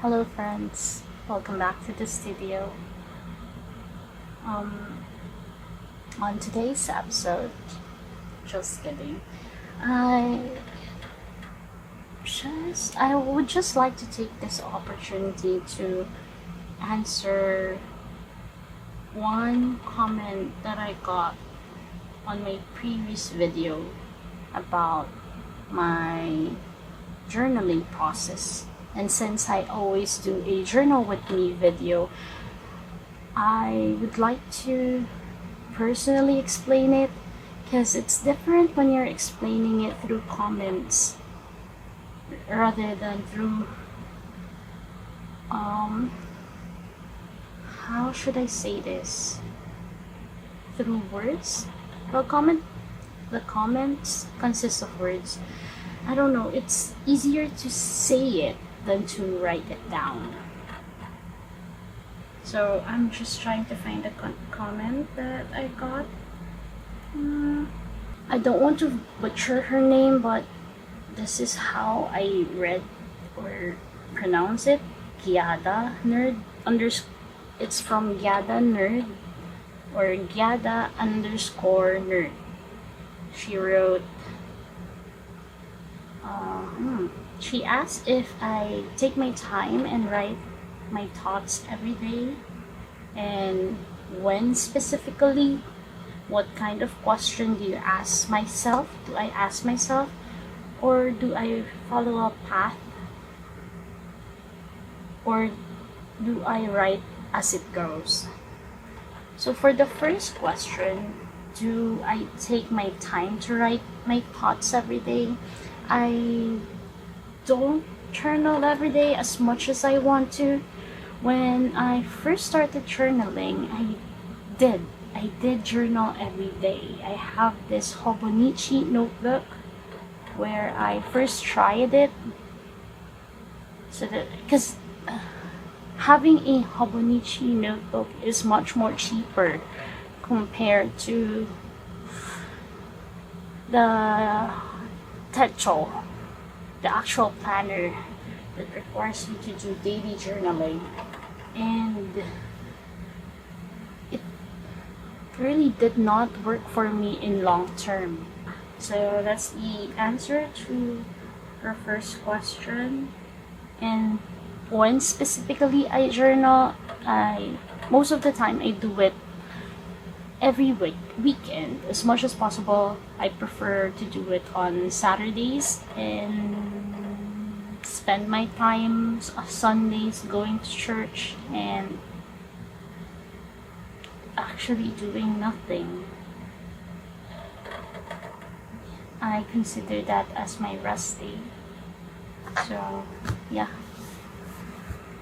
Hello friends, welcome back to the studio. On today's episode, just kidding. I I would just like to take this opportunity to answer one comment that I got on my previous video about my journaling process. And since I always do a journal with me video, I would like to personally explain it because it's different when you're explaining it through comments rather than through how should I say this, through words. Well, the comments consist of words. I don't know, it's easier to say it than to write it down. So I'm just trying to find a comment that I got. I don't want to butcher her name, but this is how I read or pronounce it. Gyada Nerd it's from Gyada Nerd or Gyada_Nerd. She wrote, she asked if I take my time and write my thoughts every day, and when specifically, what kind of question do you ask myself? Do I ask myself, or do I follow a path, or do I write as it goes? So for the first question, do I take my time to write my thoughts every day? I don't journal every day as much as I want to. When I first started journaling, I did journal every day. I have this Hobonichi notebook where I first tried it. So that, because having a Hobonichi notebook is much more cheaper compared to the Techo, the actual planner that requires you to do daily journaling. And it really did not work for me in long term. So that's the answer to her first question. And when specifically I journal, most of the time I do it every weekend as much as possible. I prefer to do it on Saturdays and spend my time Sundays going to church and actually doing nothing. I consider that as my rest day. So yeah,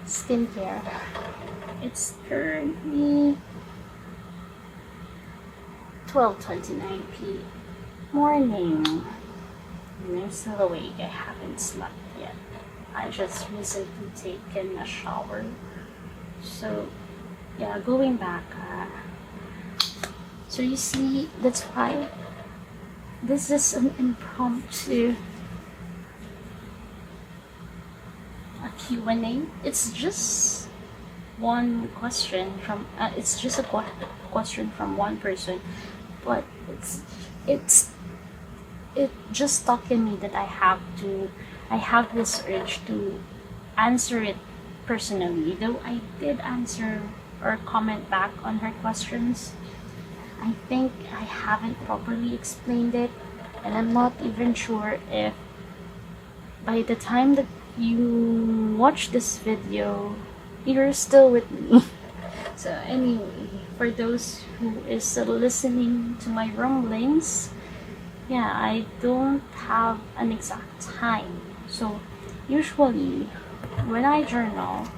skincare. It's currently 12:29 p.m. morning, and I'm still awake. I haven't slept yet. I just recently taken a shower. So yeah, going back. So you see, that's why this is an impromptu Q&A. It's just one question from. It's just a question from one person, but it just stuck in me that I have this urge to answer it personally. Though I did answer or comment back on her questions, I think I haven't properly explained it, and I'm not even sure if by the time that you watch this video, you're still with me. So anyway, for those who is still listening to my rumblings, yeah, I don't have an exact time. So usually when I journal,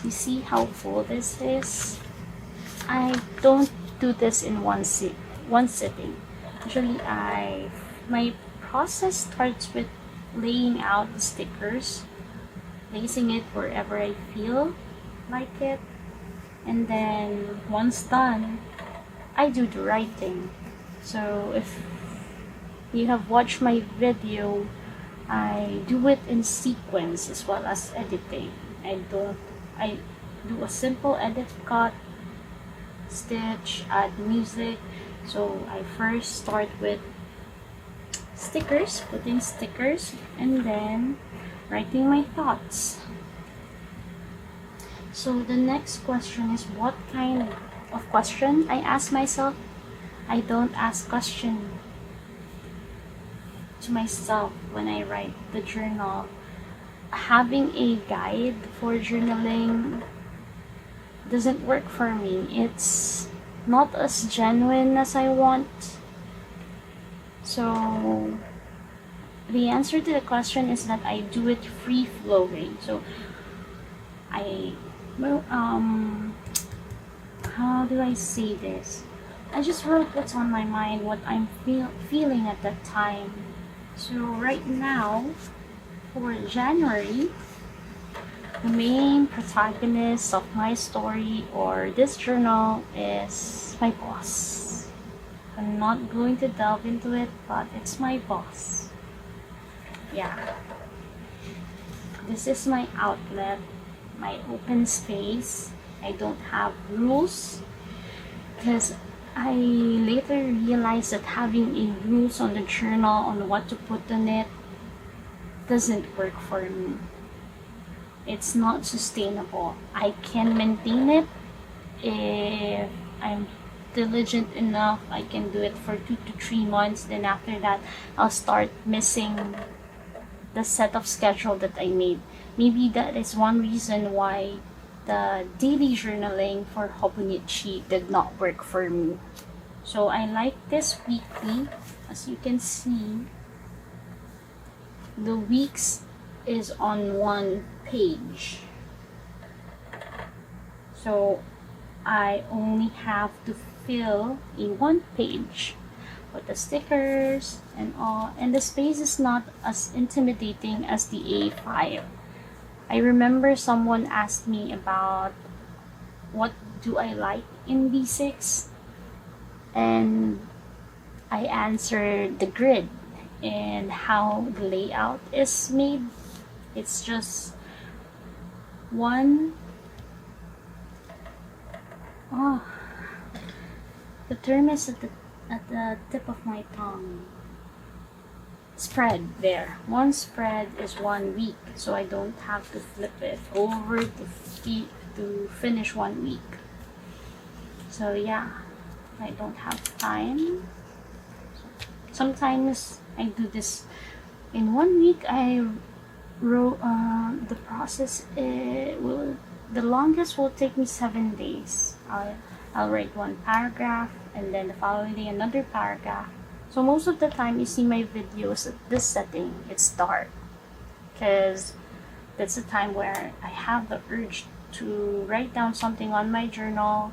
you see how full this is? I don't do this in one sitting. Usually my process starts with laying out the stickers, placing it wherever I feel like it, and then once done, I do the writing. So if you have watched my video I do it in sequence as well as editing. I do a simple edit, cut, stitch, add music. So I first start with stickers, putting stickers, and then writing my thoughts. So the next question is, what kind of question I ask myself? I don't ask question to myself when I write the journal. Having a guide for journaling doesn't work for me. It's not as genuine as I want. So the answer to the question is that I do it free flowing. So how do I say this? I just wrote what's on my mind, what I'm feeling at that time. So right now, for January, the main protagonist of my story or this journal is my boss. I'm not going to delve into it, but it's my boss. Yeah. This is my outlet, my open space. I don't have rules because I later realized that having a rules on the journal on what to put in it doesn't work for me. It's not sustainable. I can maintain it if I'm diligent enough. I can do it for 2 to 3 months. Then after that, I'll start missing the set of schedule that I made. Maybe that is one reason why the daily journaling for Hobonichi did not work for me. So I like this weekly. As you can see, the weeks is on one page. So I only have to fill a one page with the stickers and all, and the space is not as intimidating as the A5. I remember someone asked me about what do I like in B6, and I answered the grid and how the layout is made. It's just one, oh, the term is at the tip of my tongue. Spread there. One spread is 1 week, so I don't have to flip it over to finish 1 week. So yeah, I don't have time. Sometimes I do this in 1 week. I wrote the process. The longest will take me 7 days. I'll write one paragraph and then the following day another paragraph. So most of the time you see my videos at this setting, it's dark, because that's the time where I have the urge to write down something on my journal.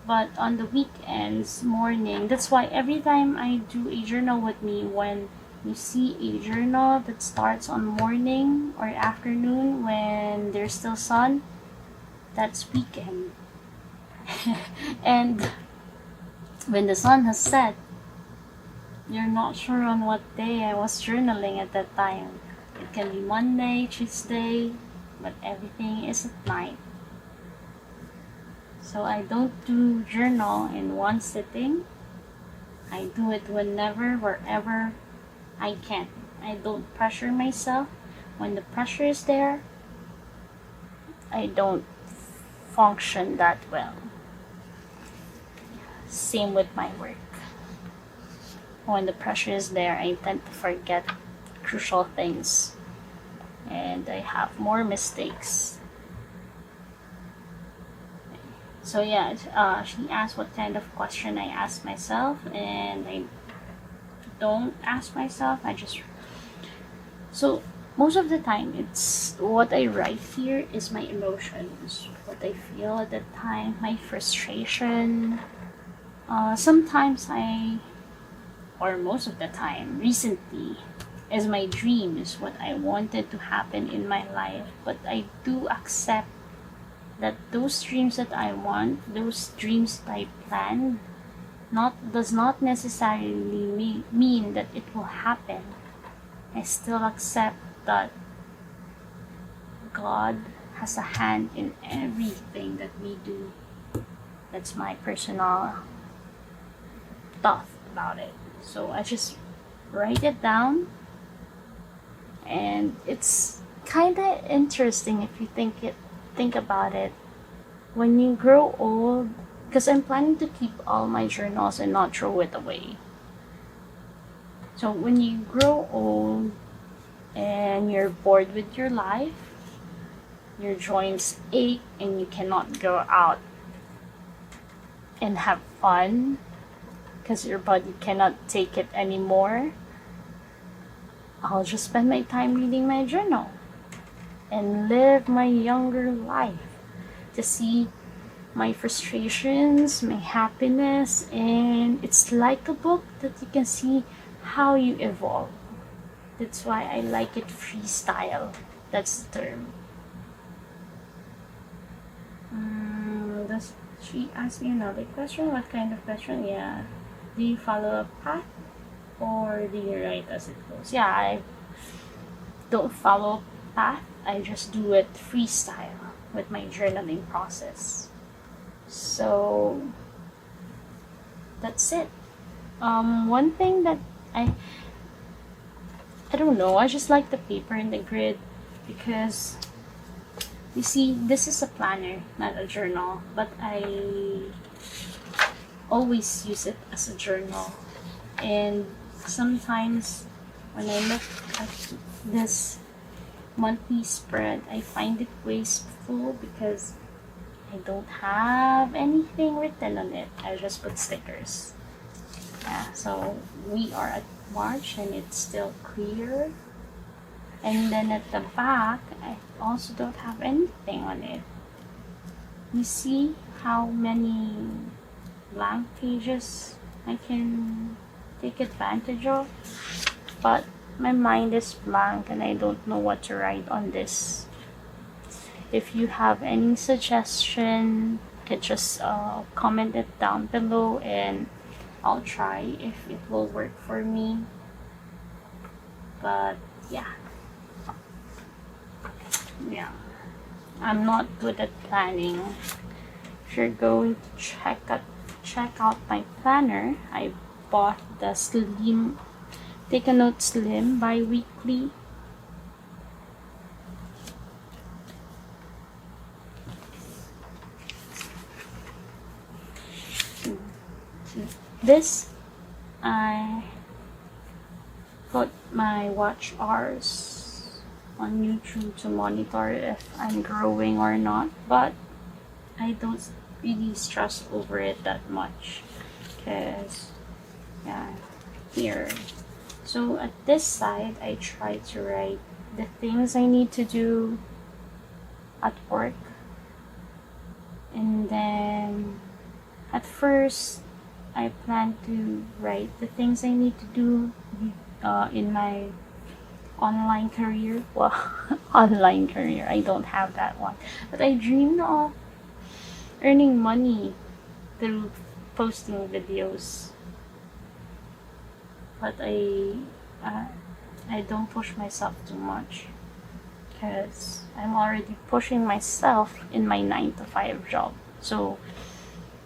But on the weekends, morning, that's why every time I do a journal with me, when you see a journal that starts on morning or afternoon when there's still sun, that's weekend. And when the sun has set, you're not sure on what day I was journaling at that time. It can be Monday, Tuesday, but everything is at night. So I don't do journal in one sitting. I do it whenever, wherever I can. I don't pressure myself. When the pressure is there, I don't function that well. Same with my work. When the pressure is there, I tend to forget crucial things and I have more mistakes. So yeah, she asked what kind of question I ask myself, and I don't ask myself. So most of the time, it's what I write here is my emotions, what I feel at that time, my frustration. Sometimes or most of the time, recently, is my dreams, what I wanted to happen in my life. But I do accept that those dreams that I want, those dreams that I planned, does not necessarily mean that it will happen. I still accept that God has a hand in everything that we do. That's my personal thought about it. So I just write it down, and it's kind of interesting if you think about it. When you grow old, because I'm planning to keep all my journals and not throw it away. So when you grow old and you're bored with your life, your joints ache and you cannot go out and have fun because your body cannot take it anymore, I'll just spend my time reading my journal and live my younger life to see my frustrations, my happiness, and it's like a book that you can see how you evolve. That's why I like it freestyle. That's the term. Does she ask me another question? What kind of question? Yeah. Do you follow a path or do you write as it goes? Yeah, I don't follow a path. I just do it freestyle with my journaling process. So that's it. One thing that I don't know, I just like the paper and the grid because you see, this is a planner, not a journal, but I always use it as a journal. And sometimes when I look at this monthly spread, I find it wasteful because I don't have anything written on it. I just put stickers. Yeah, so we are at March and it's still clear. And then at the back, I also don't have anything on it. You see how many blank pages I can take advantage of? But my mind is blank and I don't know what to write on this. If you have any suggestion, you can just comment it down below and I'll try if it will work for me. But yeah, I'm not good at planning. If you're going to check out my planner, I bought the Slim Take a Note Slim bi-weekly. This, I put my watch hours on YouTube to monitor if I'm growing or not, but I don't really stress over it that much because here. So at this side, I try to write the things I need to do at work, and then at first I plan to write the things I need to do in my online career. Well, online career, I don't have that one, but I dream of earning money through posting videos. But I don't push myself too much because I'm already pushing myself in my 9-to-5 job. So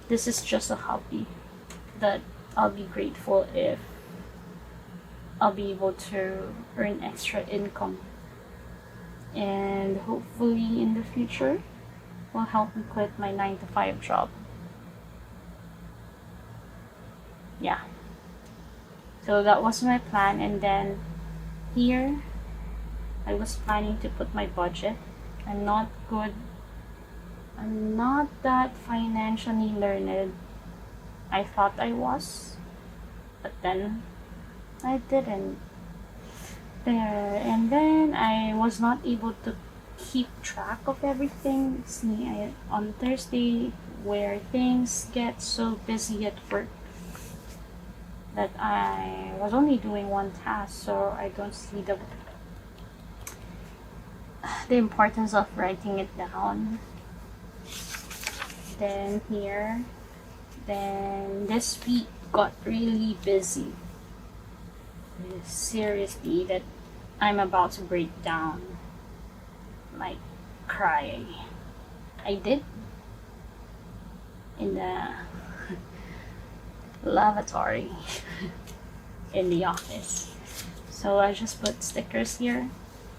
this is just a hobby that I'll be grateful if I'll be able to earn extra income, and hopefully in the future will help me quit my 9-to-5 job. Yeah, so that was my plan. And then here I was planning to put my budget. I'm not that financially learned. I thought I was, but then I didn't. There, and then I was not able to keep track of everything. See, on Thursday, where things get so busy at work that I was only doing one task, so I don't see the importance of writing it down. Then here, then this week got really busy. Seriously, that I'm about to break down, like cry. I did in the lavatory in the office. So I just put stickers here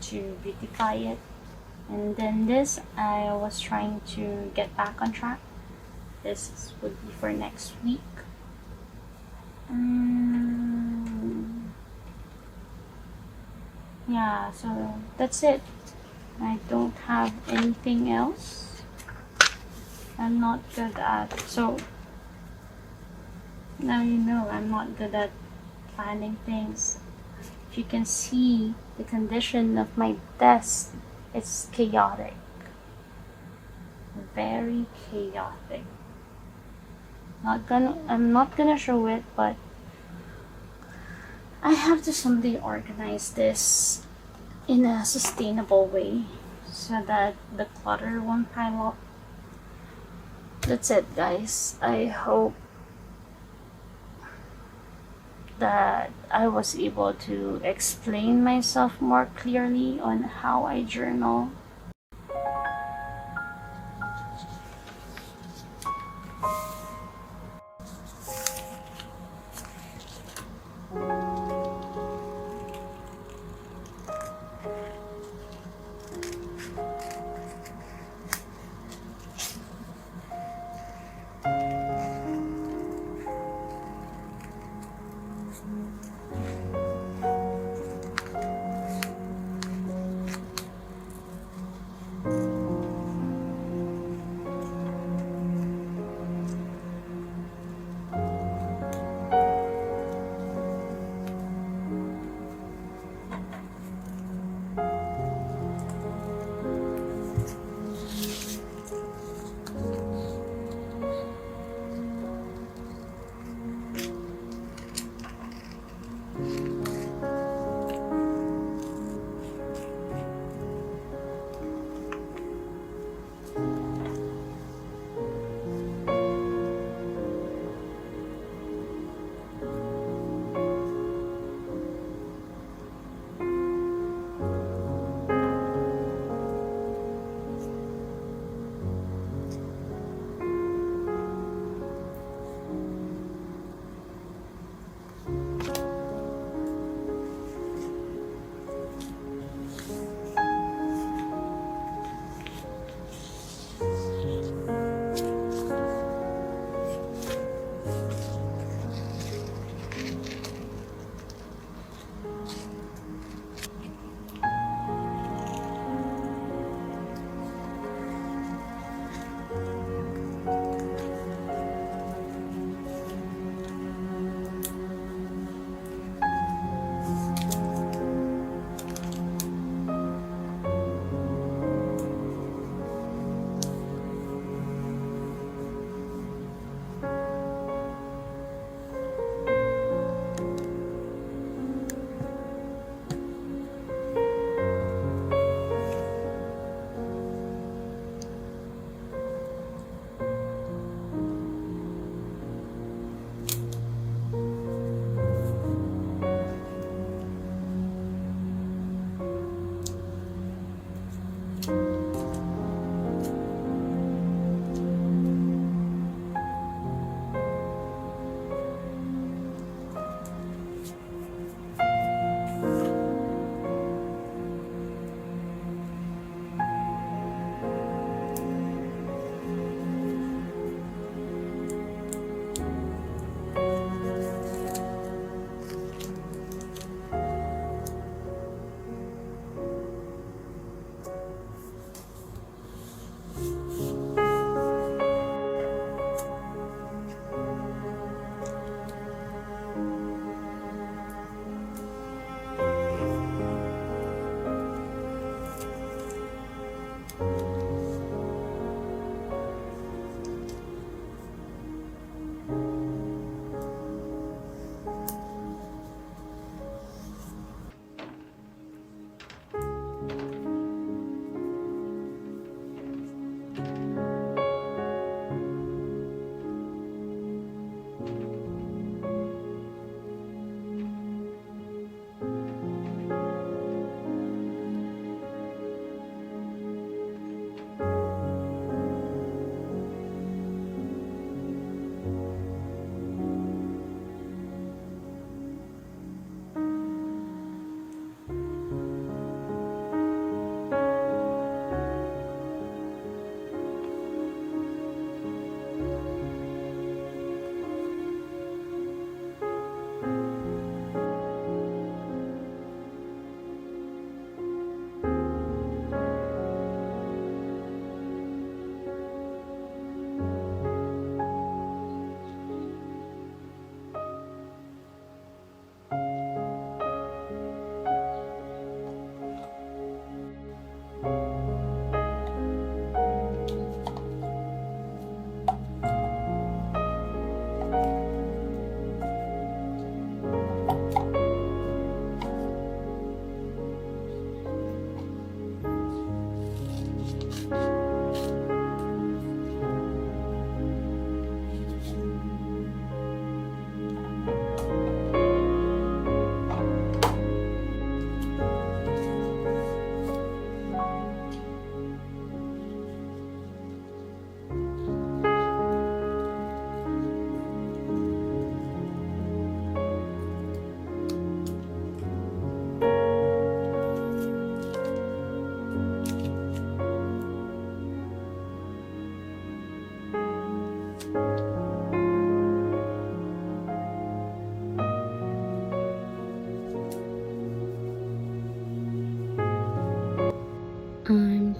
to beautify it. And then this, I was trying to get back on track. This would be for next week. Yeah, so that's it. I don't have anything else. I'm not good at, so now you know I'm not good at planning things. If you can see the condition of my desk, it's chaotic. Very chaotic. I'm not gonna show it, but I have to someday organize this in a sustainable way so that the clutter won't pile up. That's it, guys. I hope that I was able to explain myself more clearly on how I journal.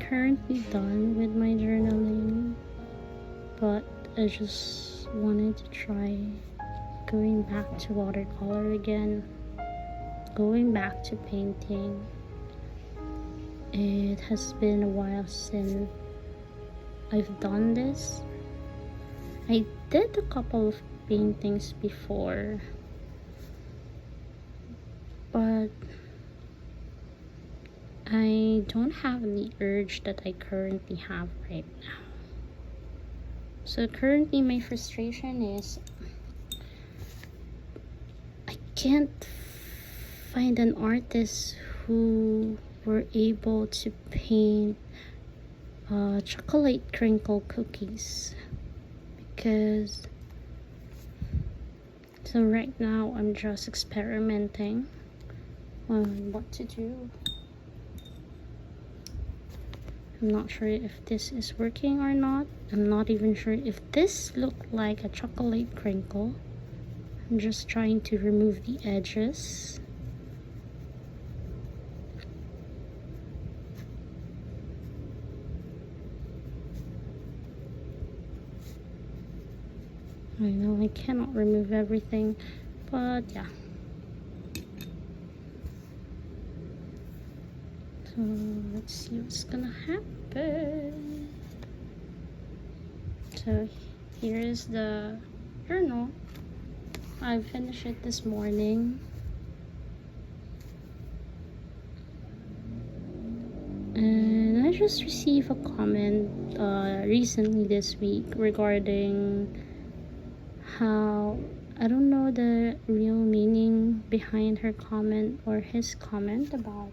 currently done with my journaling, but I just wanted to try going back to watercolor again, going back to painting. It has been a while since I've done this. I did a couple of paintings before, but I don't have the urge that I currently have right now. So currently my frustration is I can't find an artist who were able to paint chocolate crinkle cookies, because so right now I'm just experimenting on what to do. I'm not sure if this is working or not. I'm not even sure if this looked like a chocolate crinkle. I'm just trying to remove the edges. I know I cannot remove everything, but yeah. So let's see what's gonna happen. So here is the journal. I finished it this morning. And I just received a comment recently this week regarding how I don't know the real meaning behind her comment or his comment about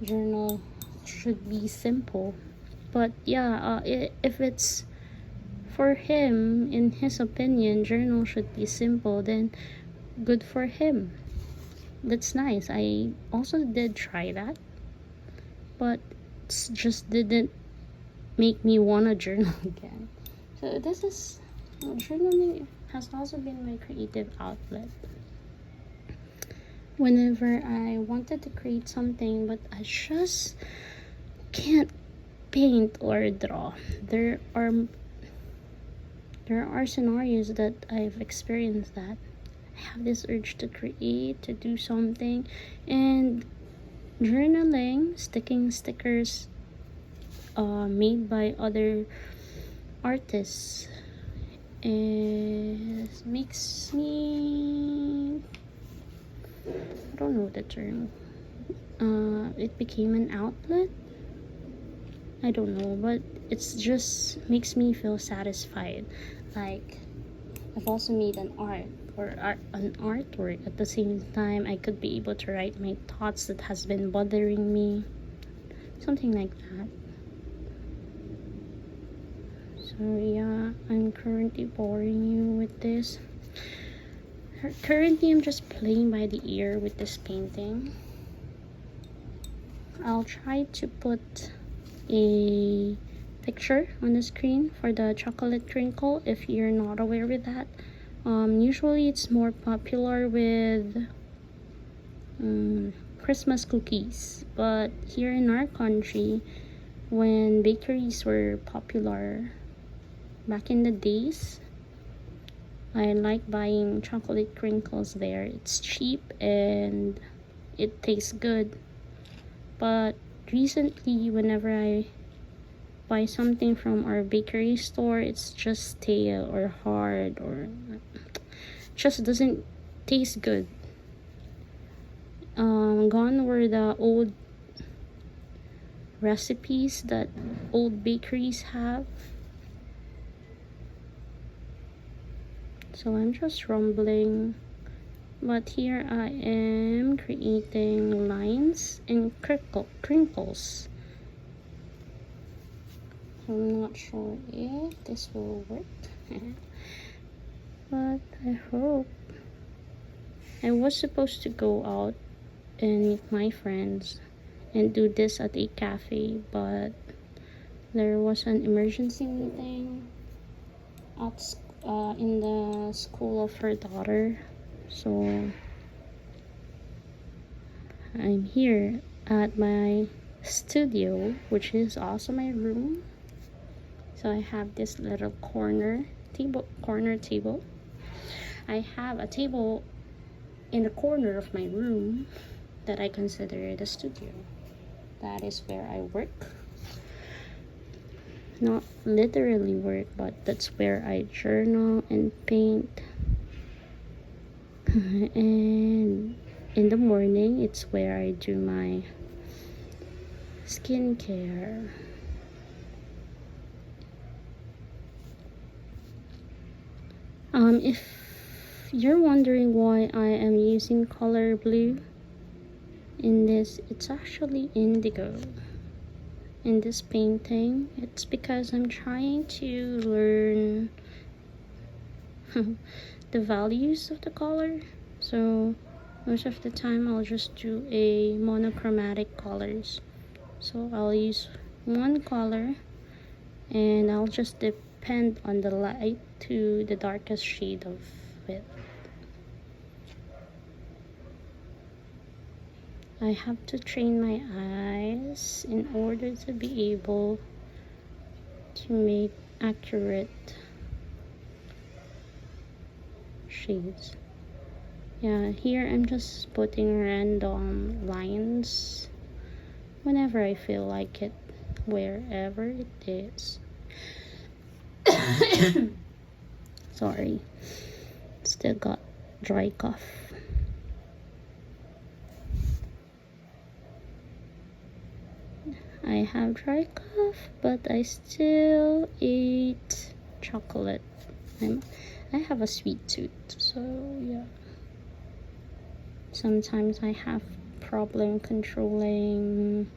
journal should be simple. But yeah, if it's for him, in his opinion, journal should be simple, then good for him. That's nice. I also did try that, but it just didn't make me want to journal again. So this is journaling has also been my creative outlet. Whenever I wanted to create something but I just can't paint or draw, there are scenarios that I've experienced that I have this urge to create, to do something, and journaling, sticking stickers made by other artists, it makes me, I don't know the term, it became an outlet. I don't know, but it's just makes me feel satisfied. Like I've also made an artwork. At the same time, I could be able to write my thoughts that has been bothering me, something like that. So yeah, I'm currently boring you with this. Currently I'm just playing by the ear with this painting. I'll try to put a picture on the screen for the chocolate crinkle if you're not aware with that. Usually it's more popular with Christmas cookies, but here in our country, when bakeries were popular back in the days, I like buying chocolate crinkles there. It's cheap and it tastes good. But recently, whenever I buy something from our bakery store, it's just stale or hard or just doesn't taste good. Gone were the old recipes that old bakeries have. So I'm just rumbling, but here I am creating lines and crinkles. I'm not sure if this will work but I hope. I was supposed to go out and meet my friends and do this at a cafe, but there was an emergency meeting at in the school of her daughter, so I'm here at my studio, which is also my room. So I have this little corner table. I have a table in the corner of my room that I consider the studio. That is where I work. Not literally work, but that's where I journal and paint. And in the morning, it's where I do my skincare. If you're wondering why I am using color blue in this, it's actually indigo. In this painting, it's because I'm trying to learn the values of the color. So most of the time I'll just do a monochromatic colors. So I'll use one color and I'll just depend on the light to the darkest shade of it. I have to train my eyes in order to be able to make accurate shades. Yeah, here I'm just putting random lines whenever I feel like it, wherever it is. Sorry, still got dry cough. I have dry cough, but I still eat chocolate. I have a sweet tooth, so yeah. Sometimes I have problem controlling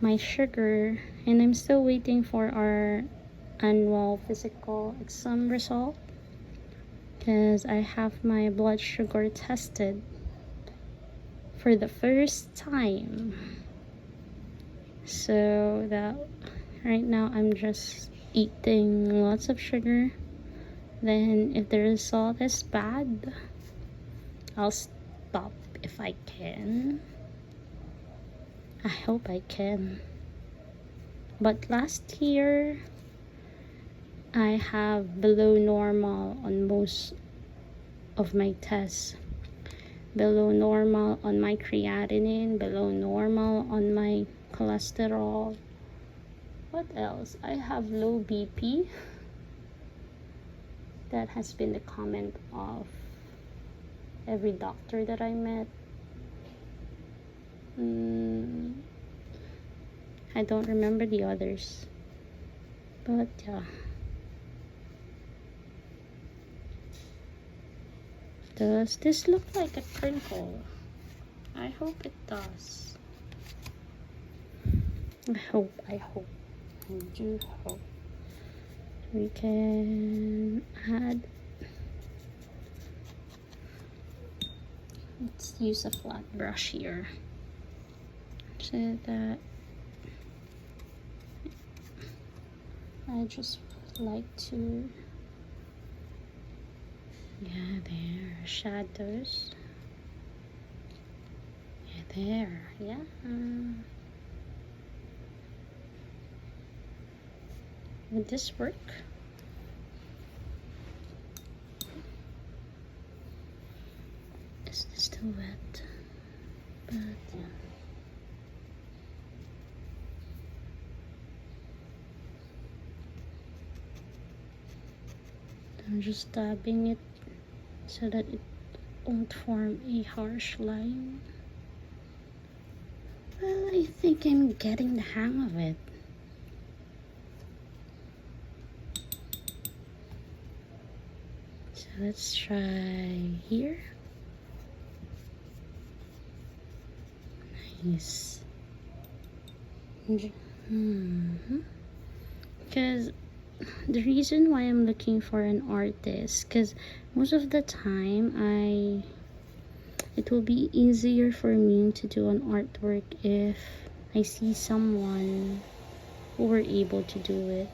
my sugar, and I'm still waiting for our annual physical exam result because I have my blood sugar tested for the first time. So that right now I'm just eating lots of sugar. Then if the result is bad, I'll stop if I can. I hope I can. But last year I have below normal on most of my tests. Below normal on my creatinine, below normal on my cholesterol. What else? I have low BP. That has been the comment of every doctor that I met. I don't remember the others, but yeah. Does this look like a crinkle? I hope it does. I do hope we can add. Let's use a flat brush here so that I just like to, yeah, there, shadows. Yeah, there, yeah. Would this work? Is this still wet? But yeah. I'm just dabbing it so that it won't form a harsh line. Well, I think I'm getting the hang of it. So let's try here. Nice. Because the reason why I'm looking for an artist, because most of the time it will be easier for me to do an artwork if I see someone who were able to do it,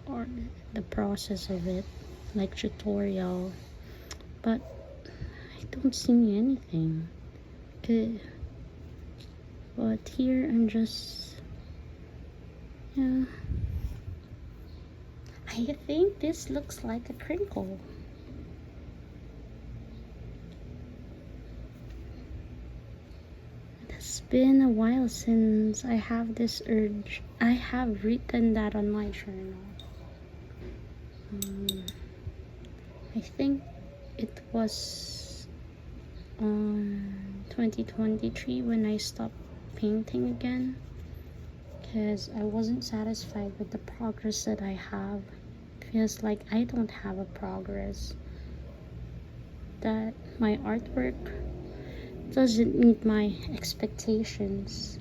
or the process of it, like tutorial. But I don't see anything. But here I'm just, yeah. I think this looks like a crinkle. It's been a while since I have this urge. I have written that on my journal. I think it was on 2023 when I stopped painting again, because I wasn't satisfied with the progress that I have. Feels like I don't have a progress, that my artwork doesn't meet my expectations.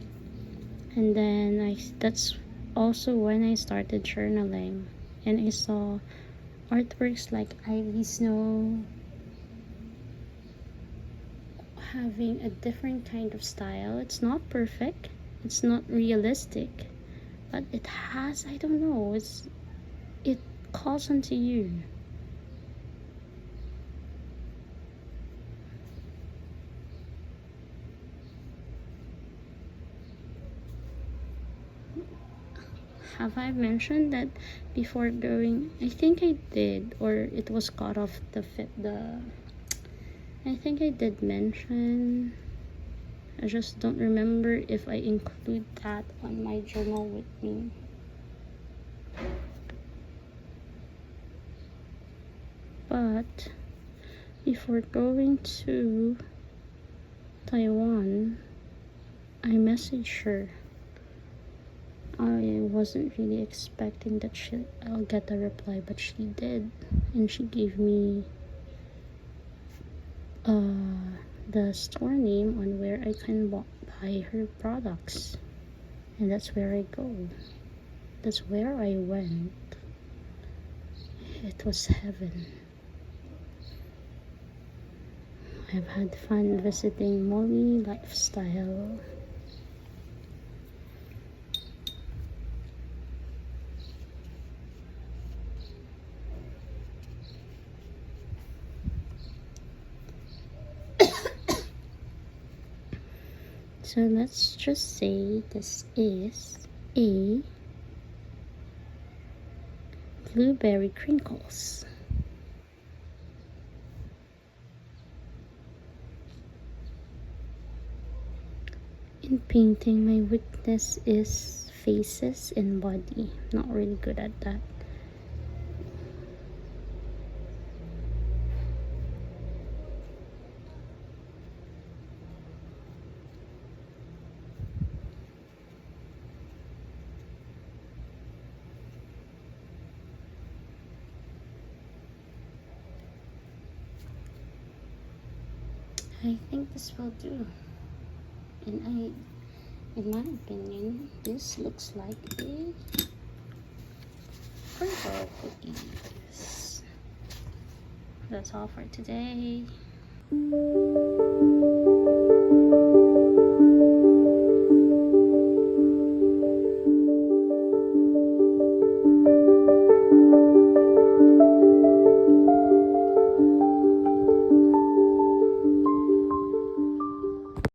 And then that's also when I started journaling, and I saw artworks like Ivy Snow having a different kind of style. It's not perfect, it's not realistic, but it has, I don't know, it calls onto you. Have I mentioned that before going? I think I did, or it was cut off I think I did mention. I just don't remember if I include that on my journal with me. But before going to Taiwan, I messaged her. I wasn't really expecting that I'll get a reply, but she did, and she gave me the store name on where I can buy her products, and that's where I go. That's where I went. It was heaven. I've had fun visiting Molly Lifestyle. So let's just say this is a blueberry crinkles. In painting, my weakness is faces and body. Not really good at that. I think this will do. And in my opinion, this looks like a crinkle cookies. That's all for today.